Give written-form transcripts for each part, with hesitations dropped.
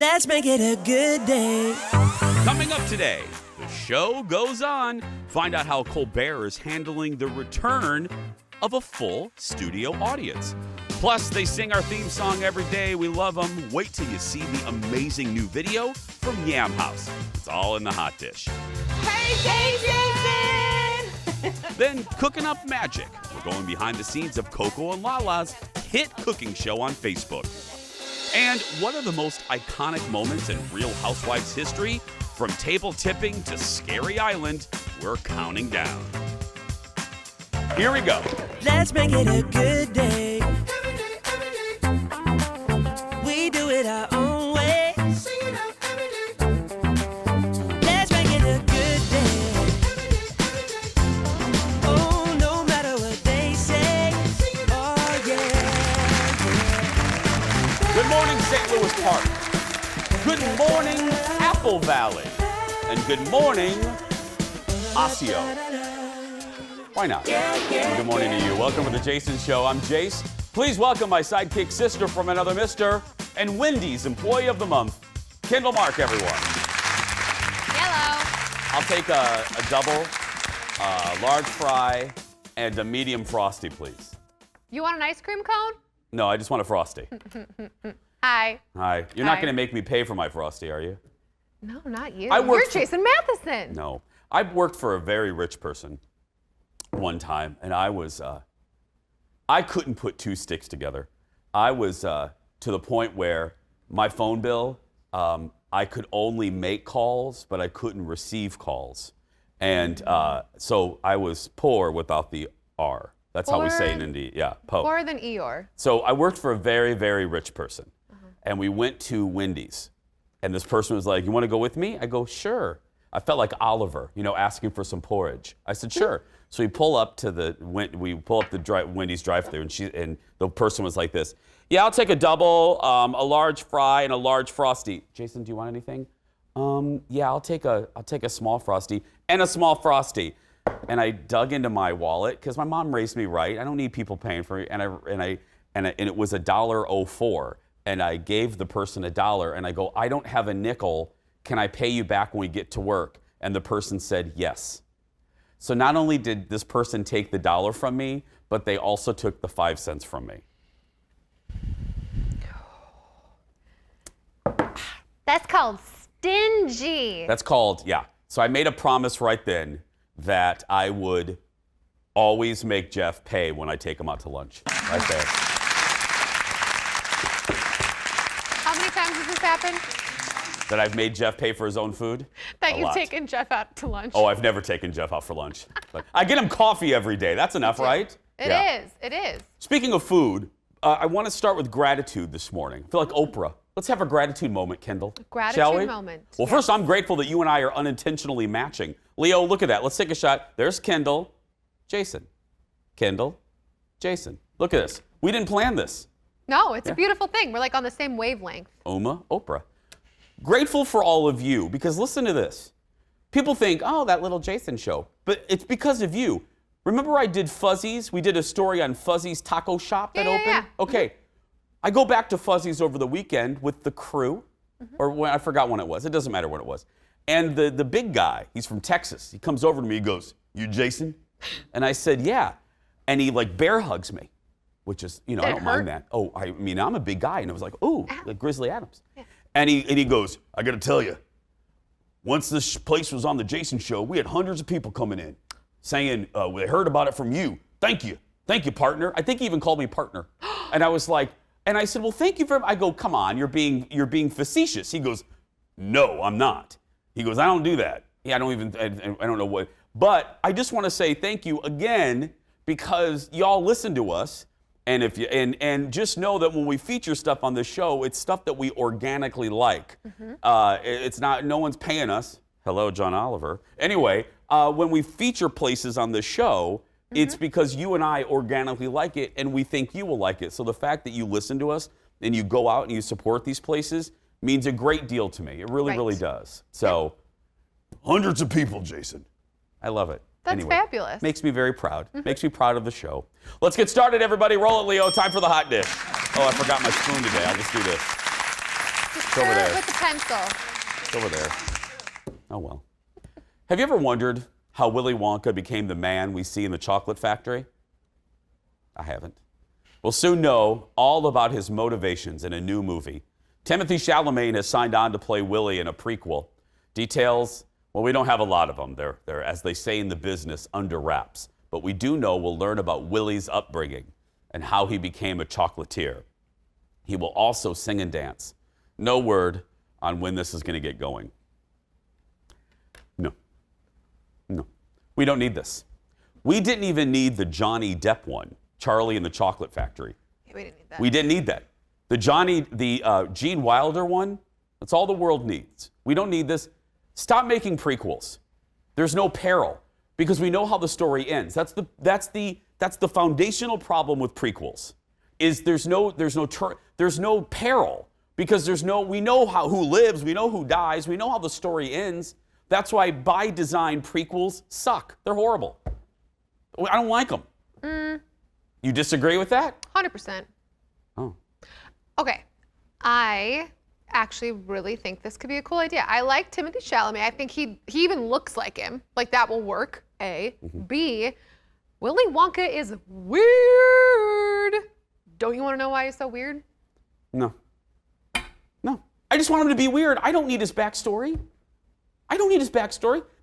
Let's make it a good day. Coming up today, the show goes on. Find out how Colbert is handling the return of a full studio audience. Plus, they sing our theme song every day. We love them. Wait till you see the amazing new video from Yam House. It's all in the hot dish. Hey, Jason! Then, cooking up magic. We're going behind the scenes of Coco and Lala's hit cooking show on Facebook. And what are the most iconic moments in Real Housewives history? From table tipping to Scary Island, we're counting down. Here we go. Let's make it a good day. We do it our own way. Let's make it a good day. Oh, no matter what they say. Oh, yeah. Good morning, St. Louis Park. Good morning, Apple Valley. And good morning, Osseo. Why not? Good morning to you. Welcome to the Jason Show. I'm Jace. Please welcome my sidekick sister from another mister and Wendy's Employee of the Month, Kendall Mark, everyone. Hello. I'll take a double, large fry, and a medium frosty, please. You want an ice cream cone? No, I just want a frosty. Hi. Hi. You're not going to make me pay for my frosty, are you? No, not you. I You're worked for- Jason Matheson. No. I worked for a very rich person one time, and I couldn't put two sticks together. I was to the point where my phone bill, I could only make calls, but I couldn't receive calls. And so I was poor without the R. That's how we say it in India. Yeah, po. Poorer than Eeyore. So I worked for a very, very rich person. And we went to Wendy's. And this person was like, you want to go with me? I go, sure. I felt like Oliver, asking for some porridge. I said, sure. So we pull up the Wendy's drive-thru, and the person was like this. Yeah, I'll take a double, a large fry, and a large frosty. Jason, do you want anything? Yeah, I'll take a small frosty and a small frosty. And I dug into my wallet because my mom raised me right. I don't need people paying for it. And it was $1.04. And I gave the person $1, and I go, I don't have a nickel. Can I pay you back when we get to work? And the person said yes. So not only did this person take the $1 from me, but they also took the 5 cents from me. That's called stingy. That's called, yeah. So I made a promise right then that I would always make Jeff pay when I take him out to lunch. Right there. How many times has this happened? That I've made Jeff pay for his own food? That A you've lot. taken Jeff out to lunch? Oh, I've never taken Jeff out for lunch. I get him coffee every day. That's enough, right? It is. Speaking of food, I want to start with gratitude this morning. I feel like Oprah. Let's have a gratitude moment, Kendall. Gratitude shall we? moment. Well, first, I'm grateful that you and I are unintentionally matching. Leo, look at that. Let's take a shot. There's Kendall, Jason. Kendall, Jason. Look at this. We didn't plan this. No, it's a beautiful thing. We're like on the same wavelength. Oprah. Grateful for all of you, because listen to this. People think, oh, that little Jason show. But it's because of you. Remember I did Fuzzy's? We did a story on Fuzzy's Taco Shop that opened? Yeah. Okay. I go back to Fuzzy's over the weekend with the crew, or when, I forgot when it was. It doesn't matter when it was. And the big guy, he's from Texas. He comes over to me, he goes, you Jason? And I said, yeah. And he like bear hugs me, which is, I don't mind that. Oh, I mean, I'm a big guy. And it was like, ooh, like Grizzly Adams. Yeah. And he goes, I got to tell you, once this place was on the Jason show, we had hundreds of people coming in saying, we heard about it from you. Thank you. Thank you, partner. I think he even called me partner. And I was like, and I said, well, thank you very much. I go, come on, you're being facetious. He goes, no, I'm not. He goes, I don't do that. Yeah, I don't know what. But I just want to say thank you again, because y'all listen to us. And if you and just know that when we feature stuff on the show, it's stuff that we organically like. It's not, no one's paying us. Hello, John Oliver. Anyway, when we feature places on the show, it's because you and I organically like it, and we think you will like it. So the fact that you listen to us and you go out and you support these places means a great deal to me. It really, really does. So, hundreds of people, Jason. I love it. That's anyway, fabulous. Makes me very proud. Makes me proud of the show. Let's get started, everybody. Roll it, Leo. Time for the hot dish. Oh, I forgot my spoon today. I'll just do this. marker there. with the pencil. It's over there. Oh, well. Have you ever wondered how Willy Wonka became the man we see in the chocolate factory? I haven't. We'll soon know all about his motivations in a new movie. Timothy Chalamet has signed on to play Willy in a prequel. Details, well, we don't have a lot of them. They're, as they say in the business, under wraps. But we do know we'll learn about Willy's upbringing and how he became a chocolatier. He will also sing and dance. No word on when this is going to get going. No. We don't need this. We didn't even need the Johnny Depp one, Charlie and the Chocolate Factory. Yeah, we didn't need that. We didn't need that. The Gene Wilder one, that's all the world needs. We don't need this. Stop making prequels. There's no peril because we know how the story ends. That's the foundational problem with prequels. Is there's no peril because we know who lives, we know who dies, we know how the story ends. That's why by design prequels suck. They're horrible. I don't like them. You disagree with that? 100%. Oh. Okay. I actually really think this could be a cool idea. I like Timothy Chalamet. I think he even looks like him. Like that will work. A. B. Willy Wonka is weird. Don't you want to know why he's so weird? No. I just want him to be weird. I don't need his backstory.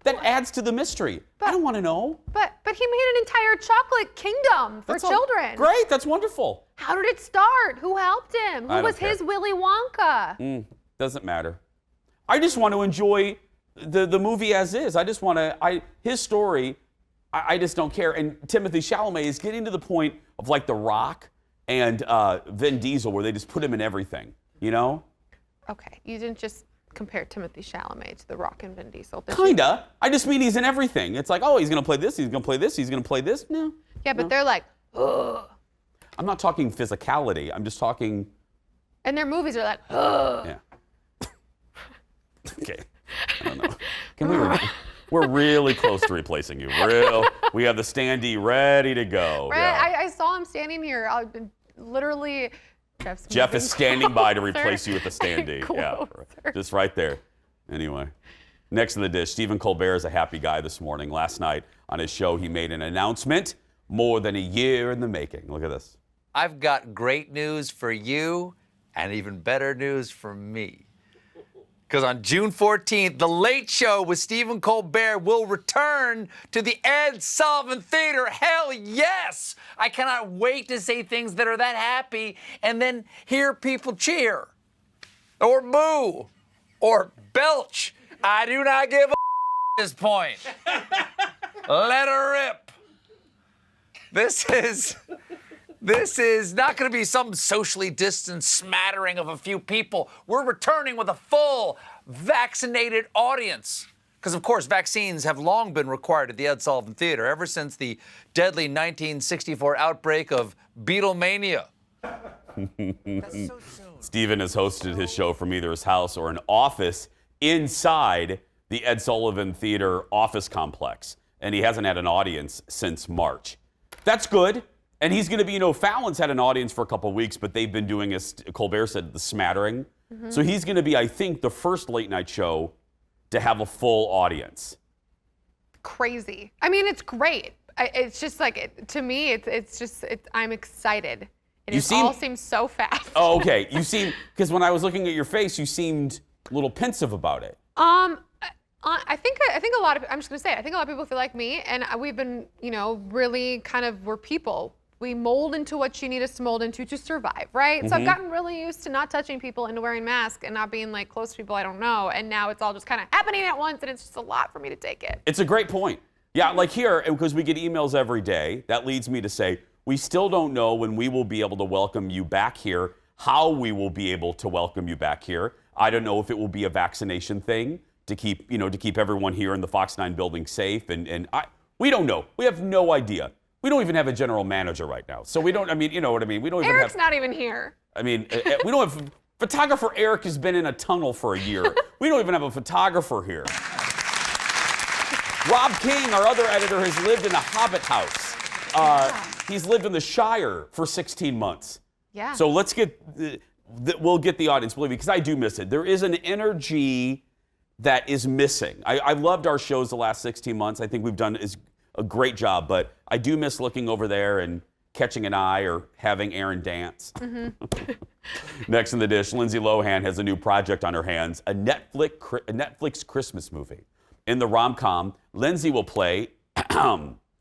That adds to the mystery. I don't want to know. But he made an entire chocolate kingdom for children. Great, that's wonderful. How did it start? Who helped him? I Who don't was care. his Willy Wonka? Doesn't matter. I just want to enjoy the movie as is. I just want to, his story, I just don't care. And Timothy Chalamet is getting to the point of like The Rock and Vin Diesel where they just put him in everything, you know? Okay, you didn't just compare Timothy Chalamet to The Rock and Vin Diesel. did you? Kinda. I just mean he's in everything. It's like, oh, he's going to play this, he's going to play this, he's going to play this. No. Yeah, but they're like, ugh. I'm not talking physicality. I'm just talking. And their movies are like, ugh. Yeah. Okay. I don't know. We're really close to replacing you. We have the standee ready to go. Right? Yeah. I saw him standing here. I've been literally. Jeff is standing by to replace you with the standee. Yeah, Closer. just right there. Anyway, next to the dish, Stephen Colbert is a happy guy this morning. Last night on his show, he made an announcement more than a year in the making. Look at this. I've got great news for you and even better news for me. Because on June 14th, The Late Show with Stephen Colbert will return to the Ed Sullivan Theater. Hell yes! I cannot wait to say things that are that happy and then hear people cheer or boo or belch. I do not give a at this point. Let her rip. This is not going to be some socially distanced smattering of a few people. We're returning with a full vaccinated audience. Because, of course, vaccines have long been required at the Ed Sullivan Theater ever since the deadly 1964 outbreak of Beatlemania. That's so soon. Stephen has hosted his show from either his house or an office inside the Ed Sullivan Theater office complex. And he hasn't had an audience since March. That's good. And he's going to be, Fallon's had an audience for a couple of weeks, but they've been doing, as Colbert said, the smattering. So he's going to be, I think, the first late night show to have a full audience. Crazy. I mean, it's great. It's just like, to me, I'm excited. It all seems so fast. Oh, okay. You seem, because when I was looking at your face, you seemed a little pensive about it. I think a lot of, I'm just gonna say, I think a lot of people feel like me, and we've been, really kind of, we're people. We mold into what you need us to mold into to survive, right? So I've gotten really used to not touching people and to wearing masks and not being like close to people I don't know, and now it's all just kind of happening at once, and it's just a lot for me to take it. It's a great point. Yeah, like here, because we get emails every day, that leads me to say, we still don't know when we will be able to welcome you back here, how we will be able to welcome you back here. I don't know if it will be a vaccination thing to keep everyone here in the Fox 9 building safe, we don't know. We have no idea. We don't even have a general manager right now. So we don't, you know what I mean? We don't even Eric's have, not even here. we don't have, photographer Eric has been in a tunnel for a year. We don't even have a photographer here. Rob King, our other editor, has lived in a hobbit house. He's lived in the Shire for 16 months. Yeah. So let's get, we'll get the audience, believe me, because I do miss it. There is an energy that is missing. I loved our shows the last 16 months. I think we've done a great job, but I do miss looking over there and catching an eye or having Aaron dance. Next in the dish, Lindsay Lohan has a new project on her hands, a Netflix Christmas movie. In the rom-com, Lindsay will play,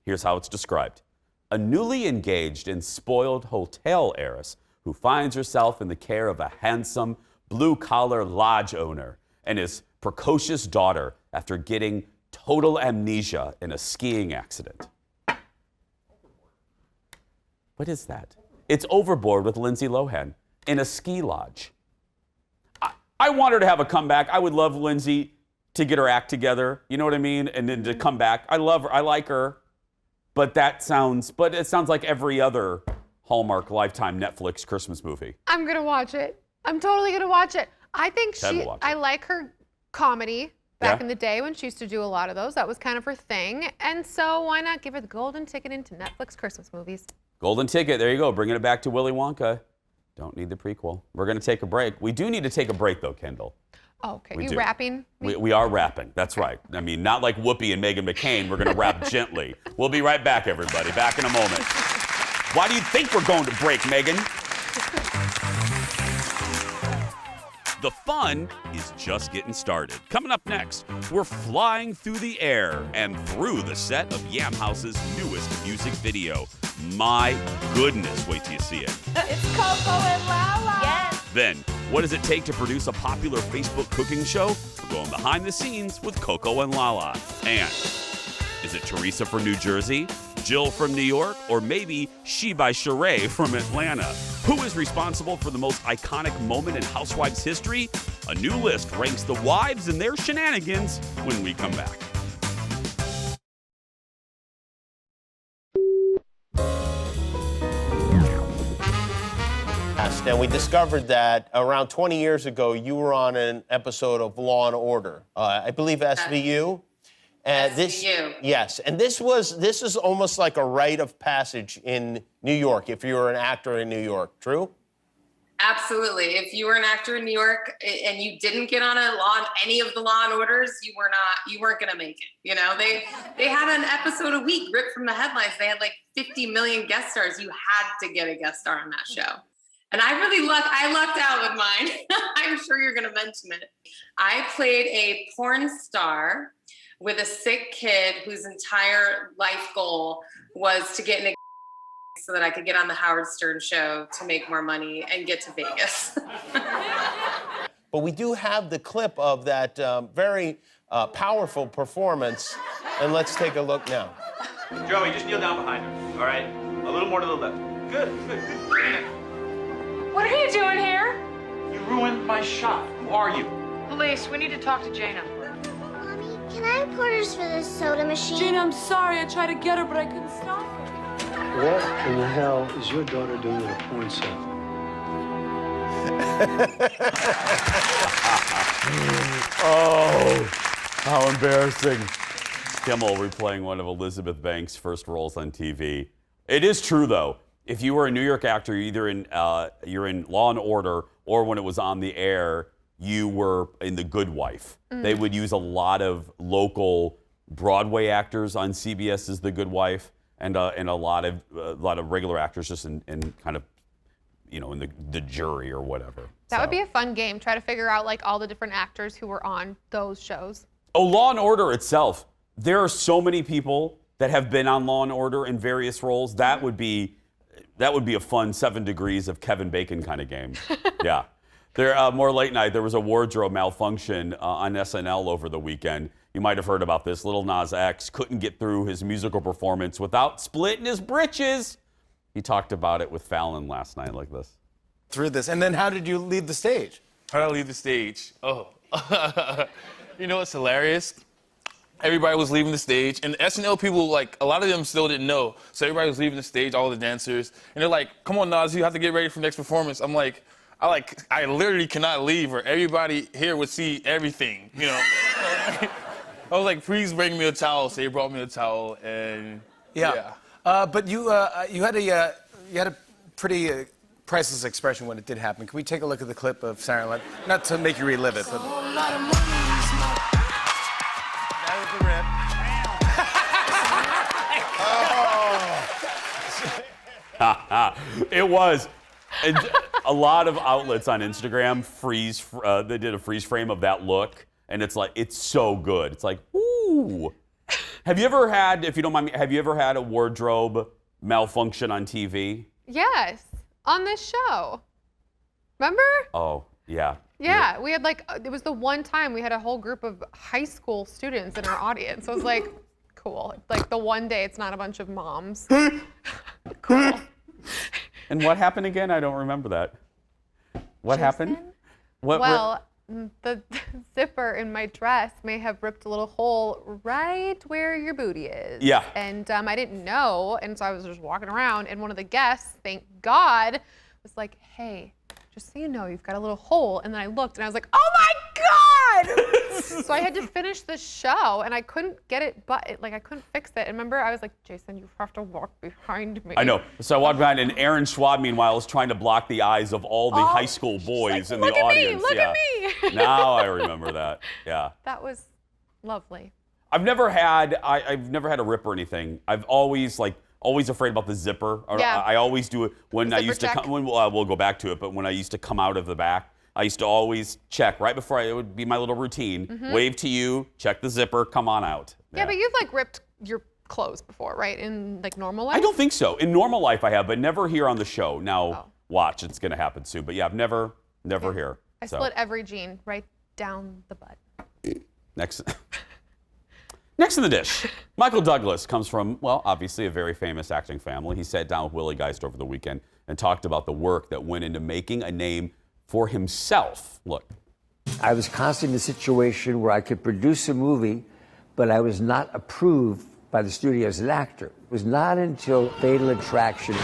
here's how it's described, a newly engaged and spoiled hotel heiress who finds herself in the care of a handsome, blue-collar lodge owner and his precocious daughter after getting total amnesia in a skiing accident. What is that? It's Overboard with Lindsay Lohan in a ski lodge. I want her to have a comeback. I would love Lindsay to get her act together, you know what I mean? And then to come back. I love her, I like her, but it sounds like every other Hallmark Lifetime Netflix Christmas movie. I'm gonna watch it. I'm totally gonna watch it. I think I like her comedy back in the day when she used to do a lot of those. That was kind of her thing. And so why not give her the golden ticket into Netflix Christmas movies? Golden ticket, there you go. Bringing it back to Willy Wonka. Don't need the prequel. We're gonna take a break. We do need to take a break though, Kendall. Oh, okay, you rapping? We are rapping, that's right. I mean, not like Whoopi and Meghan McCain. We're gonna rap gently. We'll be right back, everybody. Back in a moment. Why do you think we're going to break, Meghan? The fun is just getting started. Coming up next, we're flying through the air and through the set of Yam House's newest music video. My goodness, wait till you see it. It's Coco and Lala. Yes. Then, what does it take to produce a popular Facebook cooking show? We're going behind the scenes with Coco and Lala. And is it Teresa from New Jersey, Jill from New York, or maybe She by Sheree from Atlanta? Who is responsible for the most iconic moment in Housewives history? A new list ranks the wives and their shenanigans when we come back. And we discovered that around 20 years ago, you were on an episode of Law and Order, I believe SVU. And SVU. Yes, and this is almost like a rite of passage in New York, if you were an actor in New York, true? Absolutely. If you were an actor in New York and you didn't get on any of the Law and Orders, you weren't gonna make it. You know, they had an episode a week ripped from the headlines. They had like 50 million guest stars. You had to get a guest star on that show. And I lucked out with mine. I'm sure you're gonna mention it. I played a porn star with a sick kid whose entire life goal was to get in a so that I could get on the Howard Stern show to make more money and get to Vegas. But we do have the clip of that very powerful performance, and let's take a look now. Joey, just kneel down behind her, all right? A little more to the left. Good, good, good. What are you doing here? You ruined my shot. Who are you? Police, we need to talk to Jana. Mommy, can I have quarters for this soda machine? Jana, I'm sorry. I tried to get her, but I couldn't stop her. What in the hell is your daughter doing at a porn set? Oh, how embarrassing. Kimmel replaying one of Elizabeth Banks' first roles on TV. It is true, though. If you were a New York actor, you're in Law and Order, or when it was on the air, you were in The Good Wife. They would use a lot of local Broadway actors on CBS's The Good Wife, and a lot of regular actors just in kind of, you know, in the jury or whatever. That would be a fun game. Try to figure out like all the different actors who were on those shows. Oh, Law and Order itself. There are so many people that have been on Law and Order in various roles. That would be a fun 7 Degrees of Kevin Bacon kind of game. Yeah. More late night, there was a wardrobe malfunction on SNL over the weekend. You might have heard about this. Lil Nas X couldn't get through his musical performance without splitting his britches. He talked about it with Fallon last night like this. Through this. And then how did you leave the stage? How did I leave the stage? Oh. You know what's hilarious? Everybody was leaving the stage, and SNL people, like, a lot of them still didn't know. So everybody was leaving the stage, all the dancers, and they're like, come on, Nas, you have to get ready for the next performance. I'm like, I literally cannot leave, or everybody here would see everything, you know? I was like, please bring me a towel. So they brought me a towel, and yeah. But you had a pretty priceless expression when it did happen. Can we take a look at the clip of Saturday Night Live? Not to make you relive it, but... That was the rip. It was. And a lot of outlets on Instagram they did a freeze frame of that look, and it's like, it's so good. It's like, ooh. Have you ever had, if you don't mind me, have you ever had a wardrobe malfunction on TV? Yes, on this show. Remember? Oh, yeah. Yeah, we had like, it was the one time we had a whole group of high school students in our audience. So it was like, cool. Like the one day it's not a bunch of moms. Cool. And what happened again? I don't remember that. What happened? Well, the zipper in my dress may have ripped a little hole right where your booty is. Yeah. And I didn't know, and so I was just walking around, and one of the guests, thank God, was like, hey, just so you know, you've got a little hole. And then I looked, and I was like, oh my God! So I had to finish the show, and I couldn't get it, I couldn't fix it. And remember, I was like, Jason, you have to walk behind me. I know. So I walked behind, and Aaron Schwab, meanwhile, was trying to block the eyes of all the high school boys in the audience. Look at me! Now I remember that. Yeah. That was lovely. I've never had a rip or anything. I've always afraid about the zipper. Yeah. I always do it when I Zipper used to check. come. We'll go back to it, but when I used to come out of the back, I used to always check right before it would be my little routine. Wave to you, check the zipper, come on out. Yeah, but you've like ripped your clothes before, right? In like normal life? I don't think so. In normal life I have, but never here on the show. Now watch, it's gonna happen soon. But yeah, I've never here. I split every jean right down the butt. Next in the dish, Michael Douglas comes from, well, obviously a very famous acting family. He sat down with Willie Geist over the weekend and talked about the work that went into making a name for himself. Look. I was constantly in a situation where I could produce a movie, but I was not approved by the studio as an actor. It was not until Fatal Attraction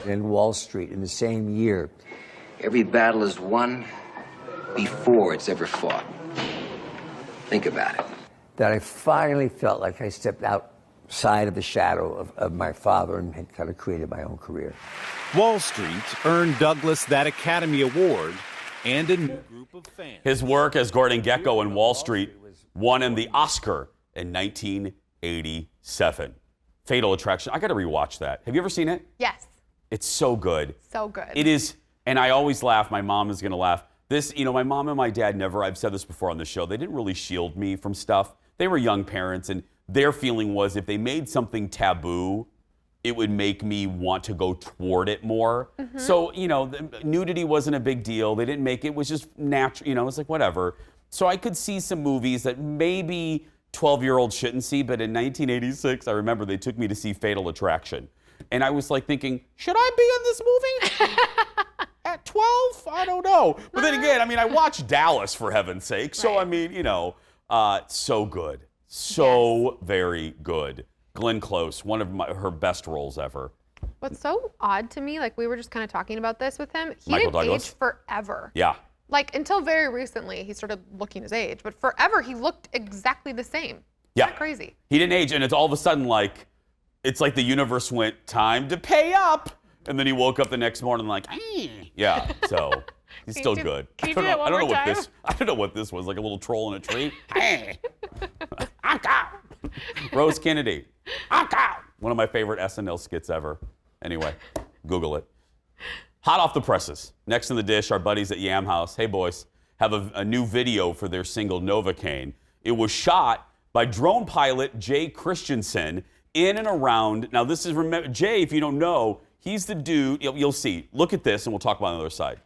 and Wall Street in the same year. Every battle is won before it's ever fought. Think about it. That I finally felt like I stepped outside of the shadow of my father and had kind of created my own career. Wall Street earned Douglas that Academy Award and a new group of fans. His work as Gordon Gekko in Wall Street won him the Oscar in 1987. Fatal Attraction. I got to rewatch that. Have you ever seen it? Yes. It's so good. So good. It is, and I always laugh. My mom is going to laugh. My mom and my dad never, I've said this before on the show, they didn't really shield me from stuff. They were young parents, and their feeling was if they made something taboo, it would make me want to go toward it more. So, nudity wasn't a big deal. They didn't make it. It was just natural. It was like, whatever. So I could see some movies that maybe 12-year-olds shouldn't see, but in 1986, I remember they took me to see Fatal Attraction. And I was like thinking, should I be in this movie? At 12? I don't know. But then again, I watched Dallas, for heaven's sake. So, so good. So very good. Glenn Close, one of her best roles ever. What's so odd to me, like we were just kind of talking about this with him, he Michael didn't Douglas? age forever. Yeah. Like until very recently, he started looking his age, but forever he looked exactly the same. Yeah. Isn't that crazy? He didn't age, and it's all of a sudden like, it's like the universe went, time to pay up. And then he woke up the next morning like, yeah, so he's still good. Can you do that one more time? I don't know what this was, like a little troll in a tree. Rose Kennedy. One of my favorite SNL skits ever. Anyway, Google it. Hot off the presses. Next in the dish, our buddies at Yam House, hey boys, have a new video for their single Novocaine. It was shot by drone pilot Jay Christensen in and around, now this is, remember, Jay, if you don't know, he's the dude, you'll see. Look at this and we'll talk about it on the other side.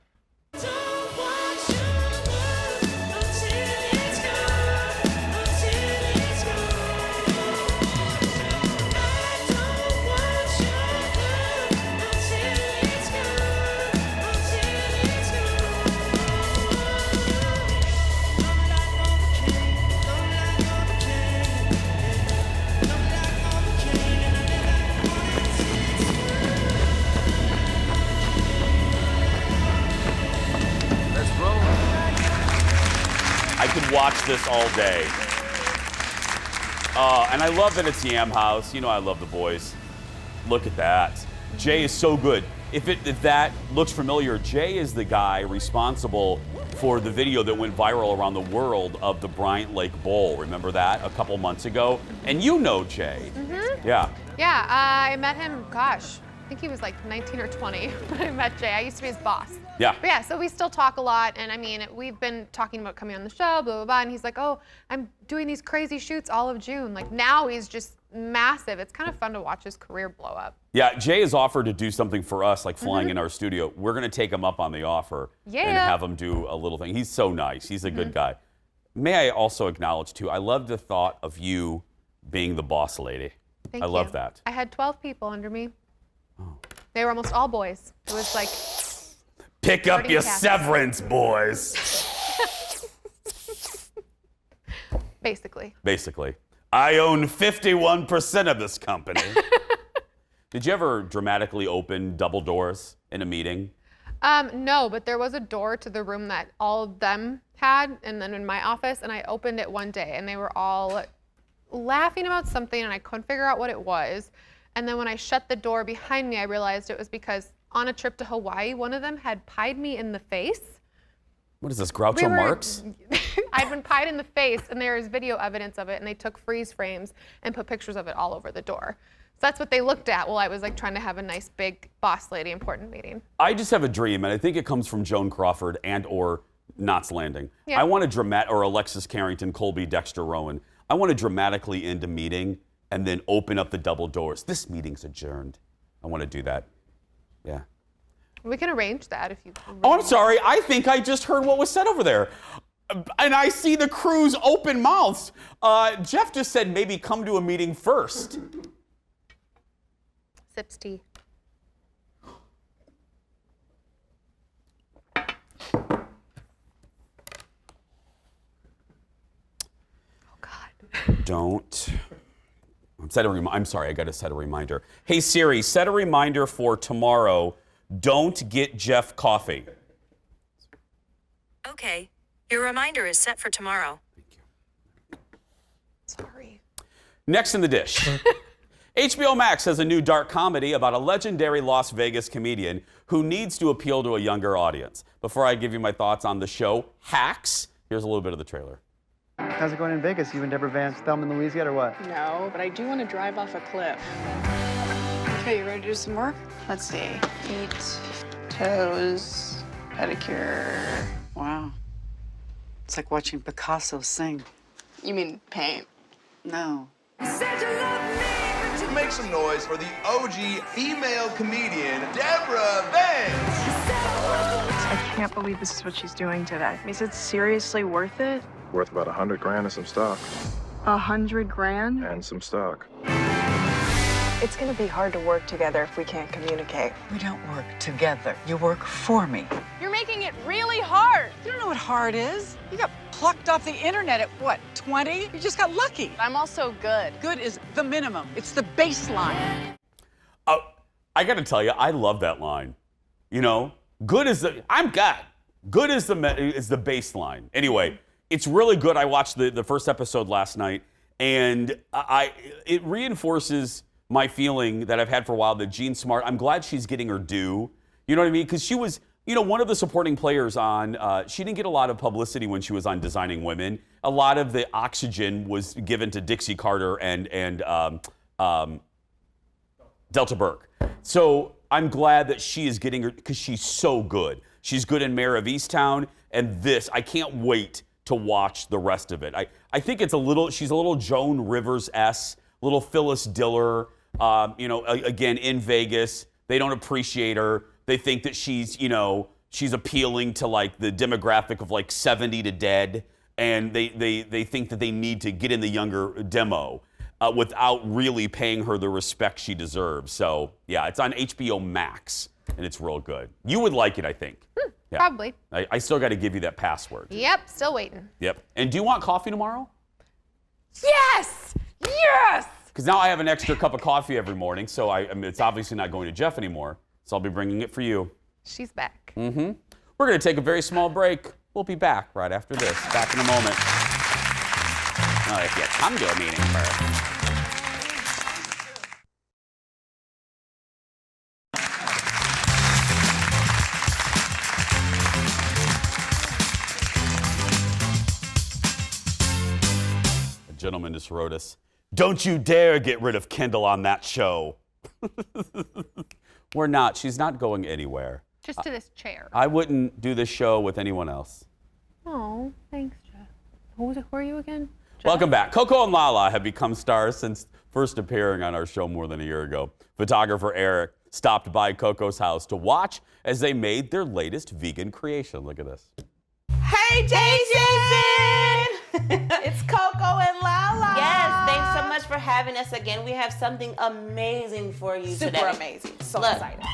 I could watch this all day. And I love that it's Yam House. I love the boys. Look at that. Jay is so good. if that looks familiar, Jay is the guy responsible for the video that went viral around the world of the Bryant Lake Bowl. Remember that a couple months ago? And you know Jay. Yeah. Yeah, I met him, gosh, I think he was like 19 or 20 when I met Jay. I used to be his boss. Yeah. But yeah, so we still talk a lot, and I mean, we've been talking about coming on the show, blah, blah, blah, and he's like, oh, I'm doing these crazy shoots all of June. Like, now he's just massive. It's kind of fun to watch his career blow up. Yeah, Jay has offered to do something for us, like flying in our studio. We're going to take him up on the offer and have him do a little thing. He's so nice. He's a good guy. May I also acknowledge, too, I love the thought of you being the boss lady. Thank I you. love that. I had 12 people under me. They were almost all boys. It was like... Pick up your severance, boys. Basically. Basically. I own 51% of this company. Did you ever dramatically open double doors in a meeting? No, but there was a door to the room that all of them had, and then in my office, and I opened it one day, and they were all laughing about something, and I couldn't figure out what it was. And then when I shut the door behind me, I realized it was because on a trip to Hawaii, one of them had pied me in the face. What is this, Groucho Marx? I'd been pied in the face, and there is video evidence of it, and they took freeze frames and put pictures of it all over the door. So that's what they looked at while I was like trying to have a nice big boss lady important meeting. I just have a dream, and I think it comes from Joan Crawford and or Knots Landing. Yeah. I want to or Alexis Carrington, Colby, Dexter Rowan. I want to dramatically end a meeting and then open up the double doors. This meeting's adjourned. I want to do that. Yeah. We can arrange that if you... Oh, I'm sorry. I think I just heard what was said over there. And I see the crew's open mouths. Jeff just said maybe come to a meeting first. Sips tea. Don't. I'm sorry, I got to set a reminder. Hey Siri, set a reminder for tomorrow. Don't get Jeff coffee. Okay. Your reminder is set for tomorrow. Sorry. Next in the dish. HBO Max has a new dark comedy about a legendary Las Vegas comedian who needs to appeal to a younger audience. Before I give you my thoughts on the show, Hacks, here's a little bit of the trailer. How's it going in Vegas? You and Deborah Vance, Thelma and Louise yet, or what? No, but I do want to drive off a cliff. Okay, you ready to do some work? Let's see. Feet, toes, pedicure. Wow. It's like watching Picasso sing. You mean paint? No. Make some noise for the OG female comedian, Deborah Vance. I can't believe this is what she's doing today. Is it seriously worth it? Worth about 100 grand and some stock. 100 grand? And some stock. It's gonna be hard to work together if we can't communicate. We don't work together. You work for me. You're making it really hard. You don't know what hard is. You got plucked off the internet at what, 20? You just got lucky. I'm also good. Good is the minimum. It's the baseline. I got to tell you, I love that line. You know, good is the, I'm God. Good is the baseline. Anyway, it's really good. I watched the first episode last night, and it reinforces my feeling that I've had for a while that Jean Smart, I'm glad she's getting her due. You know what I mean? Because she was, you know, one of the supporting players on, she didn't get a lot of publicity when she was on Designing Women. A lot of the oxygen was given to Dixie Carter and Delta Burke. So I'm glad that she is getting her, because she's so good. She's good in Mayor of Easttown, and this, I can't wait to watch the rest of it. I think it's she's a little Joan Rivers-esque, little Phyllis Diller, you know, again, in Vegas. They don't appreciate her. They think that she's, you know, she's appealing to like the demographic of like 70 to dead, and they think that they need to get in the younger demo without really paying her the respect she deserves. So yeah, it's on HBO Max, and it's real good. You would like it, I think. Yeah. Probably. I still got to give you that password. Yep, still waiting. Yep. And do you want coffee tomorrow? Yes! Yes! Because now I have an extra cup of coffee every morning, so I mean, it's obviously not going to Jeff anymore. So I'll be bringing it for you. She's back. Mm-hmm. We're going to take a very small break. We'll be back right after this. Back in a moment. Oh, if you come to a meeting first. gentleman just wrote us, "Don't you dare get rid of Kendall on that show." We're not. She's not going anywhere. Just to this chair. I wouldn't do this show with anyone else. Oh, thanks, Jeff. Who are you again? Jeff? Welcome back. Coco and Lala have become stars since first appearing on our show more than a year ago. Photographer Eric stopped by Coco's house to watch as they made their latest vegan creation. Look at this. Hey, Jason! It's Coco and Lala. Yes, thanks so much for having us again. We have something amazing for you today. Super amazing. So excited.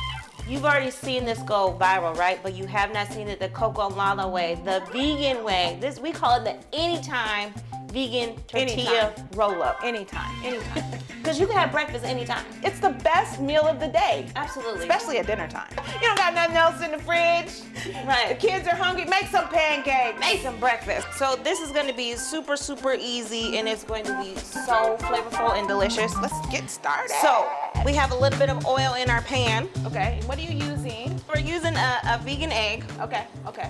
You've already seen this go viral, right? But you have not seen it the Coco and Lala way, the vegan way. This, we call it the anytime vegan tortilla roll-up. Anytime. Because you can have breakfast anytime. It's the best meal of the day. Absolutely. Especially at dinner time. You don't got nothing else in the fridge. Right. The kids are hungry. Make some pancakes. Make some breakfast. So this is going to be super, super easy, and it's going to be so flavorful and delicious. Let's get started. So we have a little bit of oil in our pan. Okay. What are you using? We're using a vegan egg. Okay.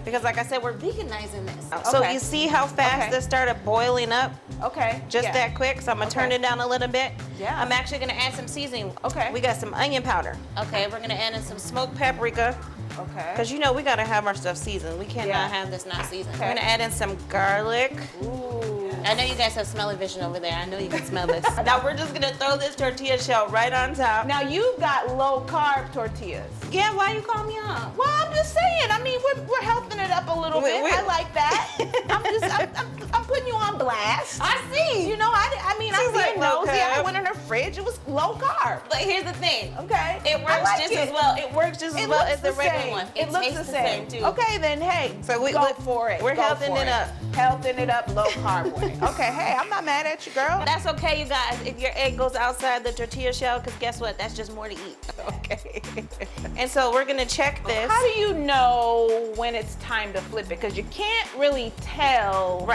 Because like I said, we're veganizing this. So you see how fast this started boiling up? Okay. Just that quick. So I'm gonna turn it down a little bit. Yeah. I'm actually gonna add some seasoning. Okay. We got some onion powder. Okay. We're gonna add in some smoked paprika. Okay. Because you know we gotta have our stuff seasoned. We cannot have this not seasoned. Okay. We're gonna add in some garlic. Ooh. I know you guys have smelly vision over there. I know you can smell this. Now we're just gonna throw this tortilla shell right on top. Now you've got low carb tortillas. Yeah, why you call me up? Well, I'm just saying. I mean, we're helping it up a little bit. I like that. I'm putting you on blast. I see. You know, I mean, I'm like being low nosy. I carb. went in her fridge. It was low carb. But here's the thing. Okay. It works like just it. as well. It works just as It well looks as the the regular same. one. It looks tastes the same too. Okay, then hey, So we go for it. We're Go healthing for it up. Healthing it up, low carb way. Okay, hey, I'm not mad at you, girl. That's okay, you guys. If your egg goes outside the tortilla shell, because guess what? That's just more to eat. Okay. And so we're gonna check this. How do you know when it's time to flip it? Because you can't really tell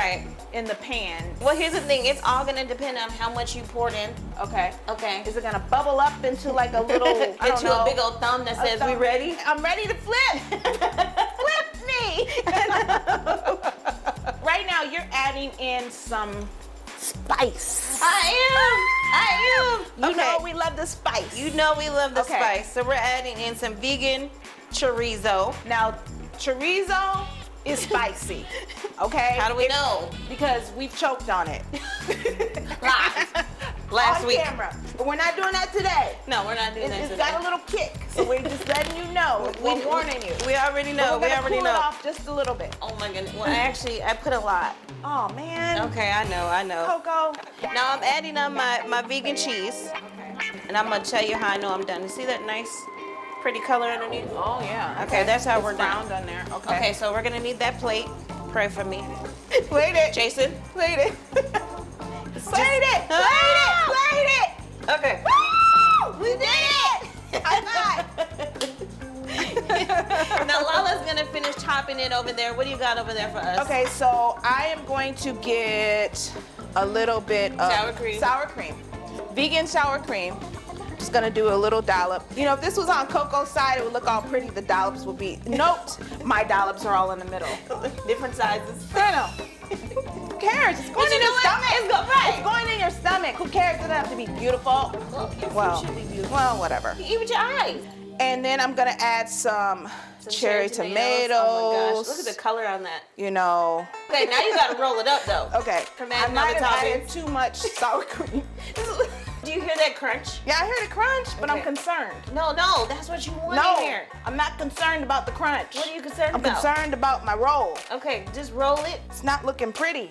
in the pan. Well, here's the thing. It's all gonna depend on how much you poured in. Okay. Okay. Is it gonna bubble up into like a little, I don't into know, a big old thumb that says, "We ready?" I'm ready to flip. Flip me. Right now, you're adding in some spice. I am. You know we love the spice. You know we love the spice. So we're adding in some vegan chorizo. Now, chorizo is spicy. Okay? How do we know? Because we've choked on it. Last on week. camera. But we're not doing that today. No, we're not doing that It's today. got a little kick, so we're just letting you know. We're warning you. We already know. But We we're already cool know. it off just a little bit. Oh my goodness. Well, actually, I put a lot. Oh man. Okay, I know. Coco. Now I'm adding on my vegan cheese. And I'm gonna tell you how I know I'm done. You see that nice, pretty color underneath? Oh yeah. Okay, that's how we're browned done. on there. Okay. Okay, so we're gonna need that plate. Pray for me. Plate it. Jason. Plate it. Plate it. Plate it. Okay. Woo! We did it. High five. Now Lala's gonna finish chopping it over there. What do you got over there for us? Okay, so I am going to get a little bit of Sour cream. Vegan sour cream. Just gonna do a little dollop. You know, if this was on Coco's side, it would look all pretty. The dollops would be. Note, my dollops are all in the middle. Different sizes. I know. Who cares? It's going in your stomach. It's going in your stomach. Who cares? It doesn't have to be beautiful. Well, whatever. You eat with your eyes. And then I'm gonna add some cherry tomatoes. Oh my gosh, look at the color on that. You know. Okay, now you gotta roll it up though. Okay. I might have added too much sour cream. Do you hear that crunch? Yeah, I heard a crunch, but I'm concerned. No, that's what you want No, to hear. I'm not concerned about the crunch. What are you concerned I'm about? concerned about my roll. Okay, just roll it. It's not looking pretty.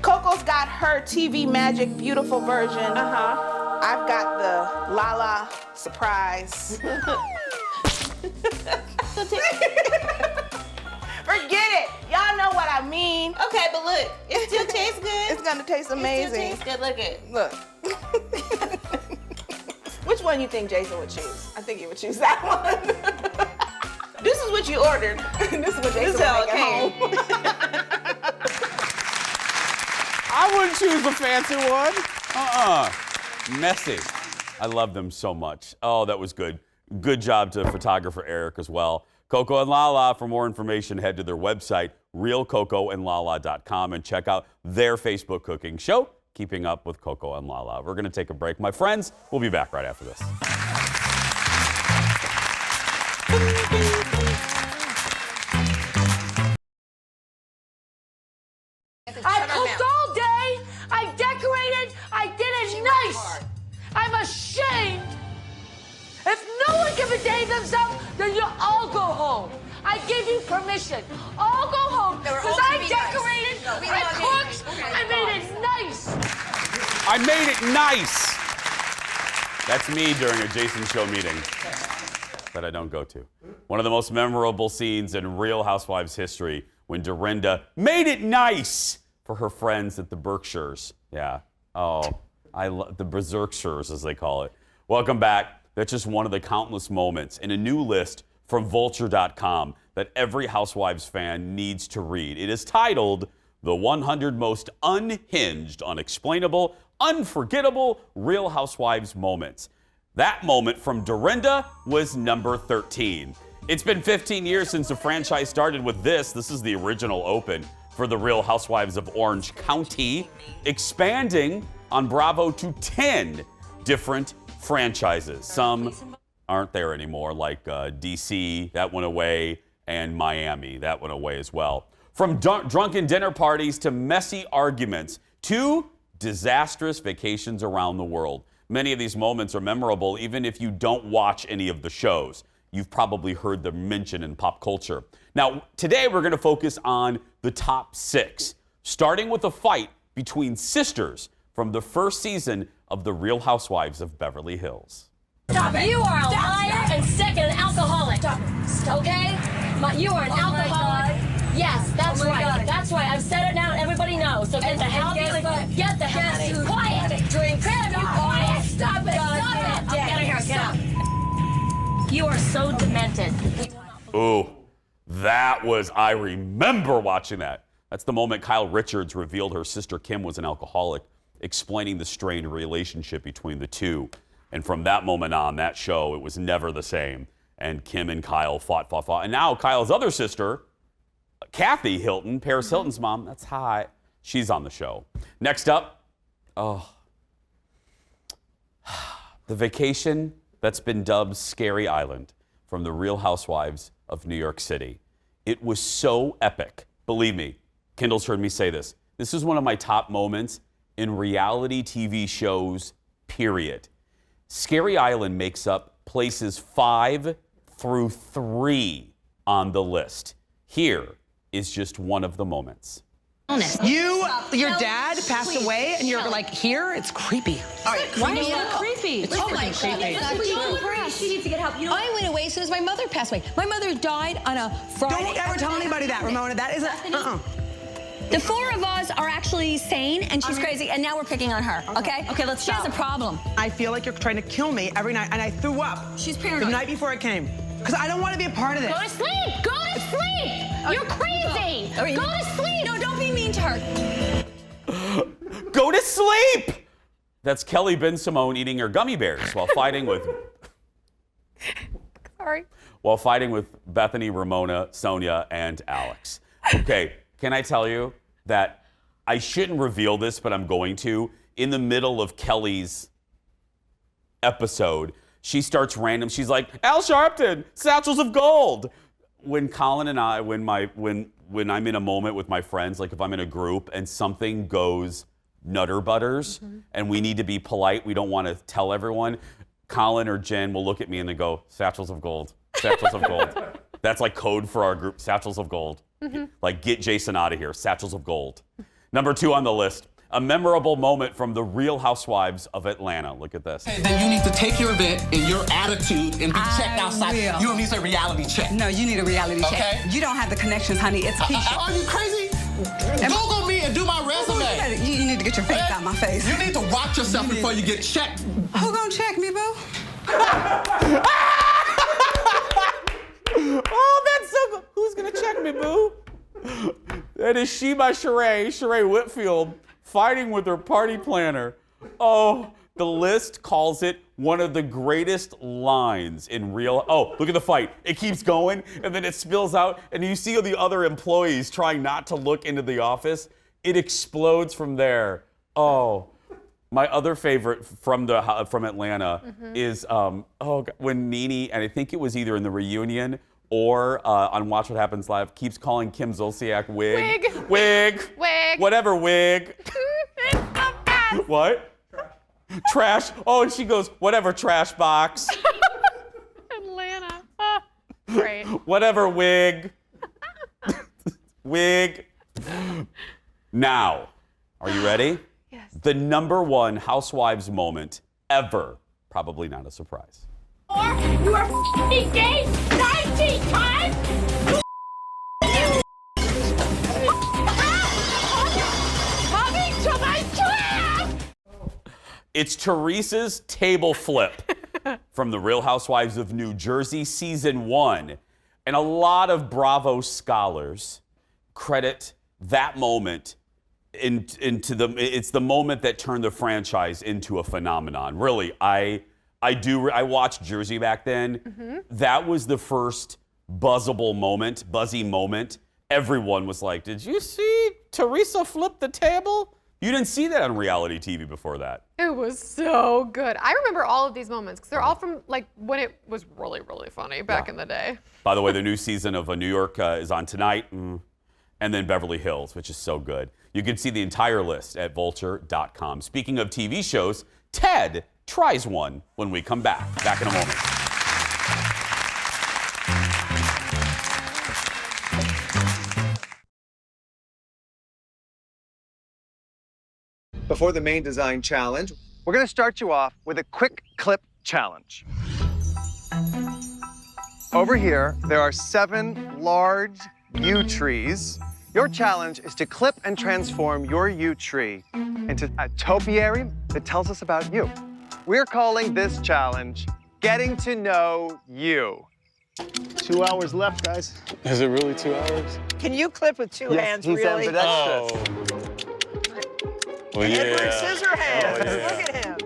Coco's got her TV Magic beautiful version. I've got the Lala surprise. Forget it. Y'all know what I mean. Okay, but look, it still tastes good. It's gonna taste amazing. It still tastes good. Look at. Look. Which one you think Jason would choose? I think he would choose that one. This is what you ordered. This is what Jason This is would how make it at came. home. I wouldn't choose the fancy one. Messy. I love them so much. Oh, that was good. Good job to photographer Eric as well. Coco and Lala. For more information, head to their website, realcocoandlala.com and check out their Facebook cooking show, Keeping Up with Coco and Lala. We're going to take a break. My friends, we'll be back right after this. I cooked all day. I decorated. I did it nice. I'm ashamed. If no one can behave themselves, then you all go home. I give you permission. All go home because I decorated, I cooked, I made it nice. I made it nice. That's me during a Jason Show meeting that I don't go to. One of the most memorable scenes in Real Housewives history when Dorinda made it nice for her friends at the Berkshires. Yeah. Oh, I love the Berserkshires, as they call it. Welcome back. That's just one of the countless moments in a new list from Vulture.com that every Housewives fan needs to read. It is titled The 100 Most Unhinged, Unexplainable, Unforgettable Real Housewives Moments. That moment from Dorinda was number 13. It's been 15 years since the franchise started with this. This is the original open for the Real Housewives of Orange County, expanding on Bravo to 10 different franchises. Some aren't there anymore, like DC, that went away, and Miami, that went away as well. From drunken dinner parties to messy arguments to disastrous vacations around the world. Many of these moments are memorable even if you don't watch any of the shows. You've probably heard them mentioned in pop culture. Now, today we're going to focus on the top 6, starting with a fight between sisters from the first season of The Real Housewives of Beverly Hills. Stop it. You are a liar and sick and an alcoholic. Stop it. Stop okay? You are an alcoholic. Yes, that's right. God. That's right. I've said it now and everybody knows. So get the hell out of here. Get the hell out of here. Quiet. Drink. Quiet. Stop it. Stop it. Get out of here. Get out. You are so demented. Ooh, I remember watching that. That's the moment Kyle Richards revealed her sister Kim was an alcoholic, explaining the strained relationship between the two. And from that moment on, that show, it was never the same. And Kim and Kyle fought. And now Kyle's other sister, Kathy Hilton, Paris Hilton's mom, that's hot. She's on the show. Next up, the vacation that's been dubbed Scary Island from The Real Housewives of New York City. It was so epic. Believe me, Kendall's heard me say this. This is one of my top moments in reality TV shows, period. Scary Island makes up places 5 through 3 on the list. Here is just one of the moments. Your dad passed away, and you're like, here? It's creepy. All right. Why is it creepy? It's freaking creepy. She needs to get help. I went away as soon as my mother passed away. My mother died on a Friday. Don't ever tell anybody that, Ramona. That isn't, The 4 of us are actually sane, and she's crazy, and now we're picking on her, okay? Okay, let's stop. She has a problem. I feel like you're trying to kill me every night, and I threw up. She's paranoid. The night before I came. Because I don't want to be a part of this. Go to sleep! Go to sleep! You're crazy! Go to sleep! No, don't be mean to her. Go to sleep! That's Kelly Ben Simone eating her gummy bears while fighting with... Sorry. While fighting with Bethany, Ramona, Sonia, and Alex. Okay, can I tell you that I shouldn't reveal this, but I'm going to. In the middle of Kelly's episode, she starts random. She's like, Al Sharpton, satchels of gold. When Colin and I, when I'm in a moment with my friends, like if I'm in a group and something goes nutter butters and we need to be polite, we don't want to tell everyone, Colin or Jen will look at me and they go, satchels of gold, satchels of gold. That's like code for our group, satchels of gold. Like, get Jason out of here, satchels of gold. Number 2 on the list, a memorable moment from The Real Housewives of Atlanta. Look at this. Then you need to take your event and your attitude and be checked outside. Will. You don't need a reality check. No, you need a reality check. Okay. You don't have the connections, honey. It's Keisha. Are you crazy? Google me and do my resume. You need to get your face out my face. You need to watch yourself before you get checked. Who gonna check me, boo? Oh, that's so good. Who's gonna check me, boo? That is She by Sheree Whitfield, fighting with her party planner. Oh, The list calls it one of the greatest lines in real. Oh, look at the fight. It keeps going, and then it spills out, and you see the other employees trying not to look into the office. It explodes from there. Oh, my other favorite from Atlanta is when Nene, and I think it was either in the reunion or on Watch What Happens Live, keeps calling Kim Zolciak wig. Wig. Whatever, wig. It's the best. What? Trash. Oh, and she goes, whatever, trash box. Atlanta. Great. Whatever, wig. Wig. Now, are you ready? Yes. The #1 Housewives moment ever. Probably not a surprise. You are f***ing gay 19 times? Coming to my class! It's Teresa's table flip from The Real Housewives of New Jersey, Season 1. And a lot of Bravo scholars credit that moment it's the moment that turned the franchise into a phenomenon. Really, I watched Jersey back then. That was the first buzzy moment. Everyone was like, did you see Teresa flip the table? You didn't see that on reality TV before that. It was so good. I remember all of these moments because they're all from like when it was really, really funny back in the day. By the way, the new season of New York is on tonight. And then Beverly Hills, which is so good. You can see the entire list at vulture.com. Speaking of TV shows, Ted tries one when we come back. Back in a moment. Before the main design challenge, we're going to start you off with a quick clip challenge. Over here, there are 7 large yew trees. Your challenge is to clip and transform your yew tree into a topiary that tells us about you. We're calling this challenge Getting to Know You. 2 hours left, guys. Is it really 2 hours? Can you clip with two hands, he's really? ambidextrous. Well, yeah. Edward Scissorhands. Oh, yeah. Look at him.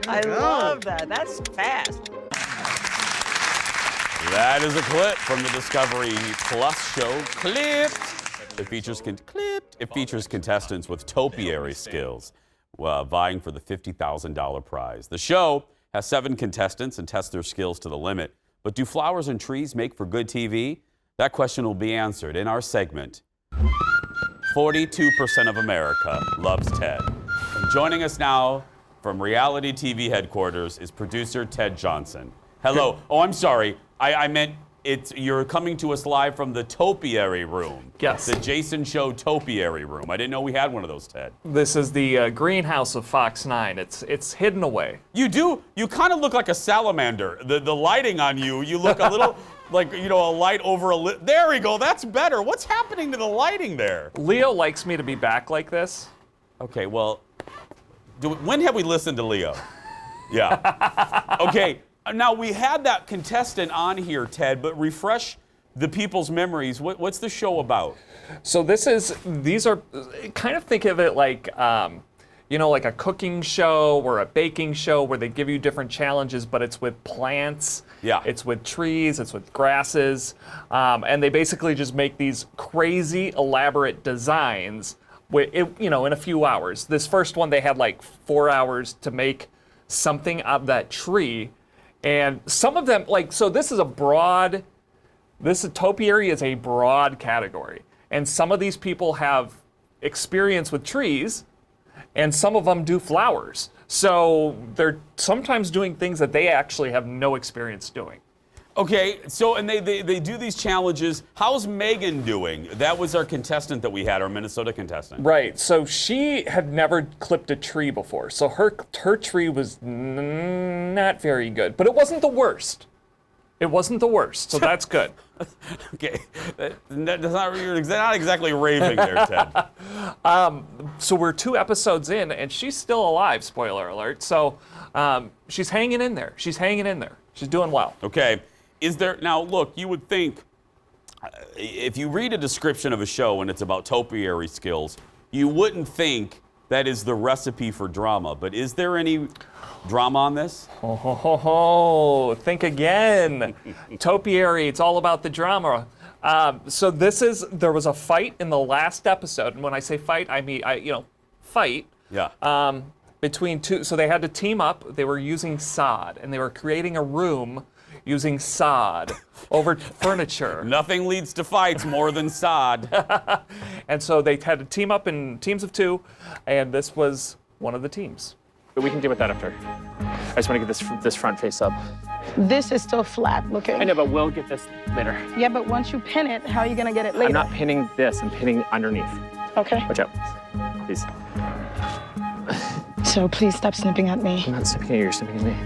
I love that. That's fast. That is a clip from the Discovery Plus show, Clipped. It features contestants with topiary skills vying for the $50,000 prize. The show has 7 contestants and tests their skills to the limit. But do flowers and trees make for good TV? That question will be answered in our segment. 42% of America loves Ted. And joining us now from reality TV headquarters is producer Ted Johnson. Hello. Oh, I'm sorry. I meant you're coming to us live from the topiary room. Yes. The Jason Show topiary room. I didn't know we had one of those, Ted. This is the greenhouse of Fox 9. It's hidden away. You do. You kind of look like a salamander. The lighting on you look a little like, a light over a There we go. That's better. What's happening to the lighting there? Leo likes me to be back like this. Okay, well, when have we listened to Leo? Yeah. Okay. Now, we had that contestant on here, Ted, but refresh the people's memories. What's the show about? So these are, kind of think of it like, like a cooking show or a baking show where they give you different challenges, but it's with plants. Yeah. It's with trees, it's with grasses. And they basically just make these crazy, elaborate designs in a few hours. This first one, they had like 4 hours to make something out of that tree. And some of them, topiary is a broad category. And some of these people have experience with trees, and some of them do flowers. So they're sometimes doing things that they actually have no experience doing. Okay, so, and they do these challenges. How's Megan doing? That was our contestant that we had, our Minnesota contestant. Right, so she had never clipped a tree before. So her tree was not very good, but it wasn't the worst. It wasn't the worst, so that's good. Okay, you're not exactly raving there, Ted. So we're 2 episodes in, and she's still alive, spoiler alert. So she's hanging in there. She's doing well. Okay. Now look, you would think, if you read a description of a show and it's about topiary skills, you wouldn't think that is the recipe for drama. But is there any drama on this? Think again. Topiary, it's all about the drama. So there was a fight in the last episode, and when I say fight, I mean, fight. Yeah. Between two, so they had to team up. They were using sod, and they were creating a room using sod over furniture. Nothing leads to fights more than sod. And so they had to team up in teams of 2, and this was one of the teams. But we can deal with that after. I just want to get this front face up. This is still flat looking. I know, but we'll get this later. Yeah, but once you pin it, how are you gonna get it later? I'm not pinning this, I'm pinning underneath. Okay. Watch out, please. So please stop snipping at me. I'm not snipping at you, you're snipping at me.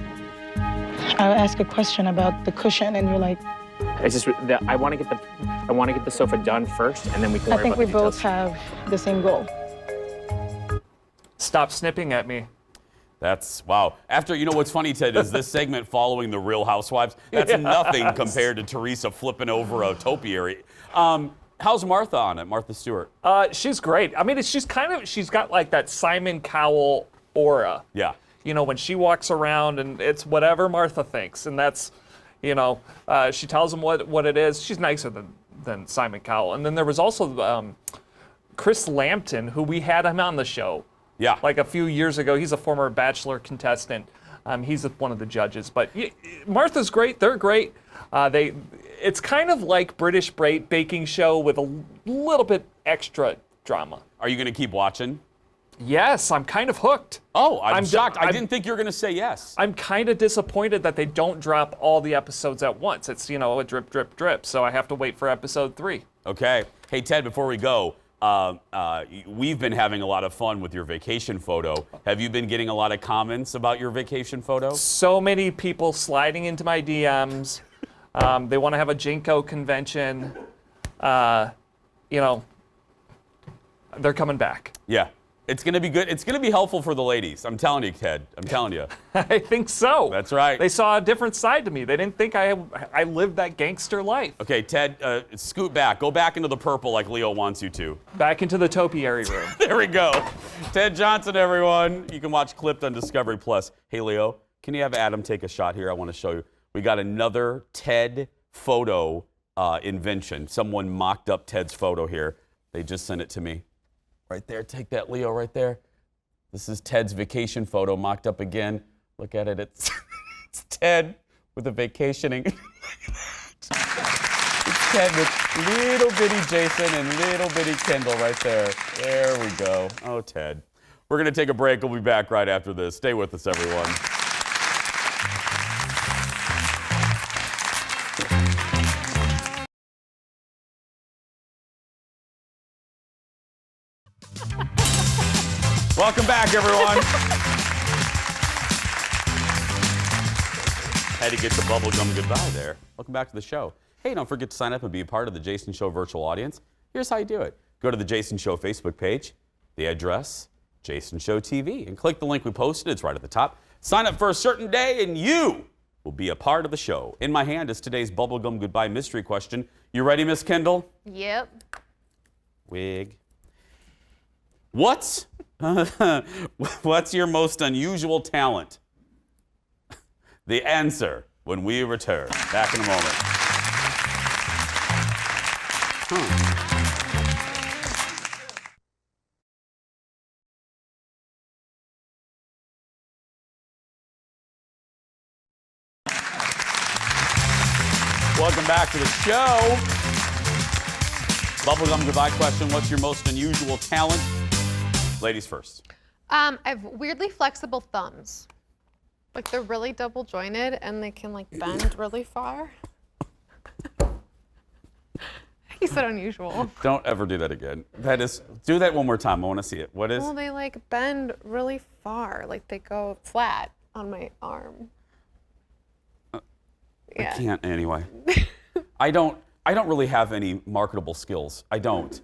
I ask a question about the cushion, and you're like. It's just that I want to get the sofa done first, and then we can worry I think about we the both details. have the same goal. Stop snipping at me. That's, wow. After, you know what's funny, Ted, is this segment following the Real Housewives, that's nothing compared to Teresa flipping over a topiary. How's Martha on it, Martha Stewart? She's great. I mean, she's got like that Simon Cowell aura. Yeah. You know, when she walks around and it's whatever Martha thinks, and that's, she tells him what it is. She's nicer than Simon Cowell. And then there was also Chris Lampton, who we had him on the show. Yeah. Like a few years ago. He's a former Bachelor contestant. He's one of the judges. But Martha's great. They're great. It's kind of like British baking show with a little bit extra drama. Are you going to keep watching? Yes, I'm kind of hooked. Oh, I'm shocked. I didn't think you were going to say yes. I'm kind of disappointed that they don't drop all the episodes at once. It's, a drip, drip, drip. So I have to wait for episode 3. Okay. Hey, Ted, before we go, we've been having a lot of fun with your vacation photo. Have you been getting a lot of comments about your vacation photo? So many people sliding into my DMs. They want to have a Jinko convention. They're coming back. Yeah. It's going to be good. It's going to be helpful for the ladies. I'm telling you, Ted. I'm telling you. I think so. That's right. They saw a different side to me. They didn't think I lived that gangster life. Okay, Ted, scoot back. Go back into the purple like Leo wants you to. Back into the topiary room. There we go. Ted Johnson, everyone. You can watch Clipped on Discovery Plus. Hey, Leo, can you have Adam take a shot here? I want to show you. We got another Ted photo invention. Someone mocked up Ted's photo here. They just sent it to me. Right there, take that, Leo, right there. This is Ted's vacation photo mocked up again. Look at it, it's Ted with a vacationing. It's Ted with little bitty Jason and little bitty Kendall right there. There we go. Oh, Ted. We're gonna take a break, we'll be back right after this. Stay with us, everyone. Welcome back, everyone. Had to get the bubblegum goodbye there. Welcome back to the show. Hey, don't forget to sign up and be a part of the Jason Show virtual audience. Here's how you do it. Go to the Jason Show Facebook page, the address, Jason Show TV, and click the link we posted. It's right at the top. Sign up for a certain day, and you will be a part of the show. In my hand is today's bubblegum goodbye mystery question. You ready, Miss Kendall? Yep. Wig. What's your most unusual talent? The answer when we return. Back in a moment. Welcome back to the show. Bubblegum goodbye question. What's your most unusual talent? Ladies first. I have weirdly flexible thumbs. Like they're really double jointed and they can like bend really far. You said unusual. Don't ever do that again. Do that one more time. I want to see it. What is? Well, they like bend really far. Like they go flat on my arm. I can't anyway. I don't really have any marketable skills. I don't.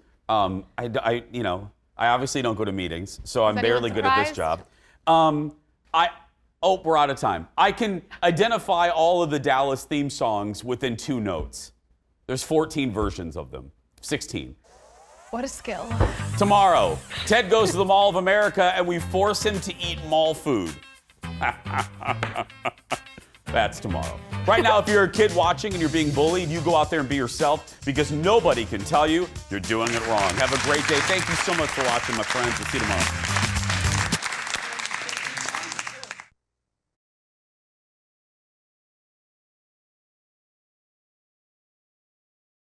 I obviously don't go to meetings, so I'm barely good at this job. We're out of time. I can identify all of the Dallas theme songs within 2 notes. There's 14 versions of them. 16. What a skill. Tomorrow, Ted goes to the Mall of America and we force him to eat mall food. That's tomorrow. Right now, if you're a kid watching and you're being bullied, you go out there and be yourself because nobody can tell you you're doing it wrong. Have a great day. Thank you so much for watching, my friends. We'll see you tomorrow.